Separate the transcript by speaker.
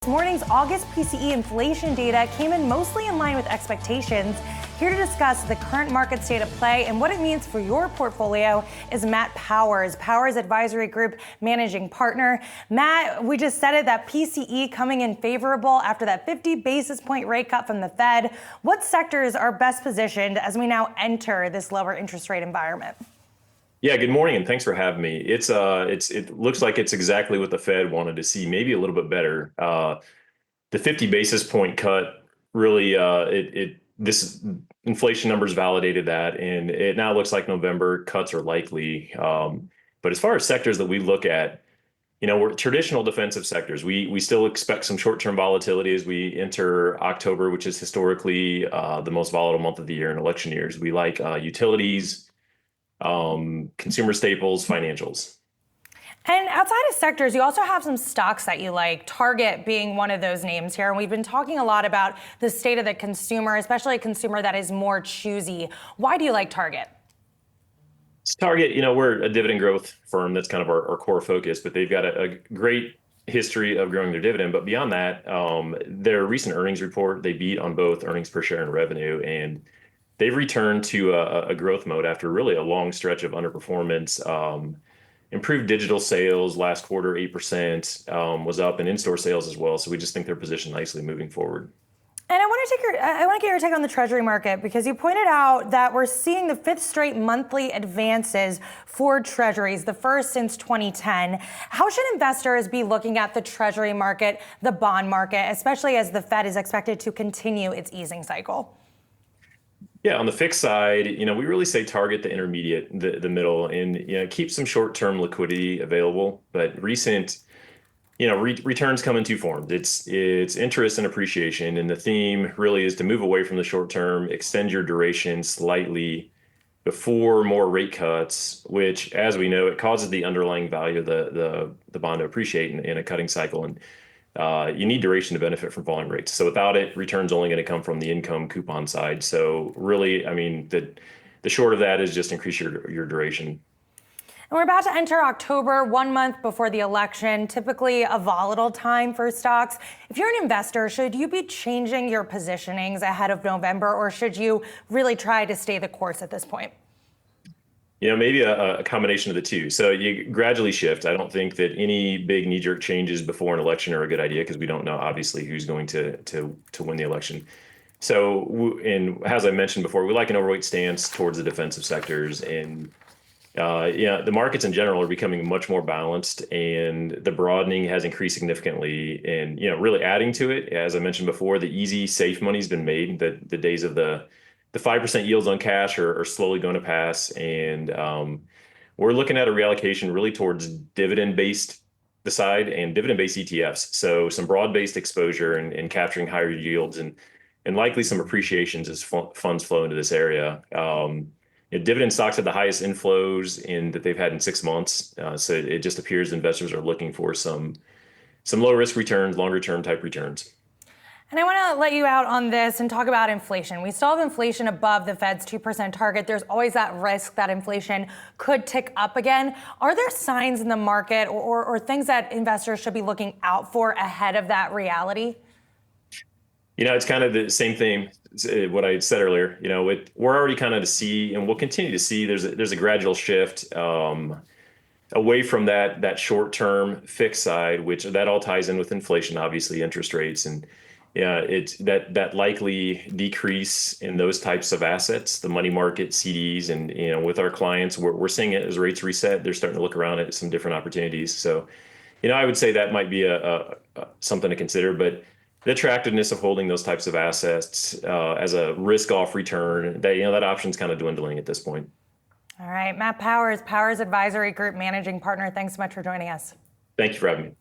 Speaker 1: morning's August PCE inflation data came in mostly in line with expectations. Here to discuss the current market state of play and what it means for your portfolio is Matt Powers, Powers Advisory Group Managing Partner. Matt, we just said it, that PCE coming in favorable after that 50 basis point rate cut from the Fed. What sectors are best positioned as we now enter this lower interest rate environment?
Speaker 2: Yeah, good morning, and thanks for having me. It looks like it's exactly what the Fed wanted to see, maybe a little bit better. The 50 basis point cut really, this inflation numbers validated that, and it now looks like November cuts are likely. But as far as sectors that we look at, we're traditional defensive sectors. We still expect some short-term volatility as we enter October, which is historically the most volatile month of the year in election years. We like utilities, consumer staples, financials.
Speaker 1: And outside of sectors, you also have some stocks that you like, Target being one of those names here. And we've been talking a lot about the state of the consumer, especially a consumer that is more choosy. Why do you like Target?
Speaker 2: Target, we're a dividend growth firm. That's kind of our core focus, but they've got a great history of growing their dividend. But beyond that, their recent earnings report, they beat on both earnings per share and revenue. And they've returned to a growth mode after really a long stretch of underperformance. Improved digital sales last quarter, 8% was up, and in-store sales as well. So we just think they're positioned nicely moving forward.
Speaker 1: And I want to get your take on the Treasury market, because you pointed out that we're seeing the fifth straight monthly advances for Treasuries, the first since 2010. How should investors be looking at the Treasury market, the bond market, especially as the Fed is expected to continue its easing cycle?
Speaker 2: Yeah, on the fixed side, we really say target the intermediate, the middle, and keep some short-term liquidity available. But recent, returns come in two forms. It's interest and appreciation, and the theme really is to move away from the short term, extend your duration slightly before more rate cuts, which, as we know, it causes the underlying value of the bond to appreciate in a cutting cycle. And you need duration to benefit from falling rates. So without it, return's only going to come from the income coupon side. So really, the short of that is just increase your duration.
Speaker 1: And we're about to enter October, 1 month before the election, typically a volatile time for stocks. If you're an investor, should you be changing your positionings ahead of November, or should you really try to stay the course at this point?
Speaker 2: Maybe a combination of the two. So you gradually shift. I don't think that any big knee-jerk changes before an election are a good idea, because we don't know, obviously, who's going to win the election. So, and as I mentioned before, we like an overweight stance towards the defensive sectors. And the markets in general are becoming much more balanced, and the broadening has increased significantly. And really adding to it, as I mentioned before, the easy, safe money's been made. The days of the 5% yields on cash are slowly going to pass. And we're looking at a reallocation really towards dividend-based and dividend-based ETFs. So some broad-based exposure and capturing higher yields and likely some appreciations as funds flow into this area. Dividend stocks had the highest inflows that they've had in 6 months. So it just appears investors are looking for some low risk returns, longer term type returns.
Speaker 1: And I want to let you out on this and talk about inflation. We still have inflation above the Fed's 2% target. There's always that risk that inflation could tick up again. Are there signs in the market or things that investors should be looking out for ahead of that reality?
Speaker 2: It's kind of the same thing, what I said earlier. We're already kind of to see, and we'll continue to see, there's a gradual shift away from that short-term fixed side, which that all ties in with inflation, obviously, interest rates. And it's that likely decrease in those types of assets, the money market, CDs, and with our clients, we're seeing it as rates reset. They're starting to look around at some different opportunities. So, I would say that might be something to consider. But the attractiveness of holding those types of assets as a risk-off return, that option's kind of dwindling at this point.
Speaker 1: All right, Matt Powers, Powers Advisory Group Managing Partner. Thanks so much for joining us.
Speaker 2: Thank you for having me.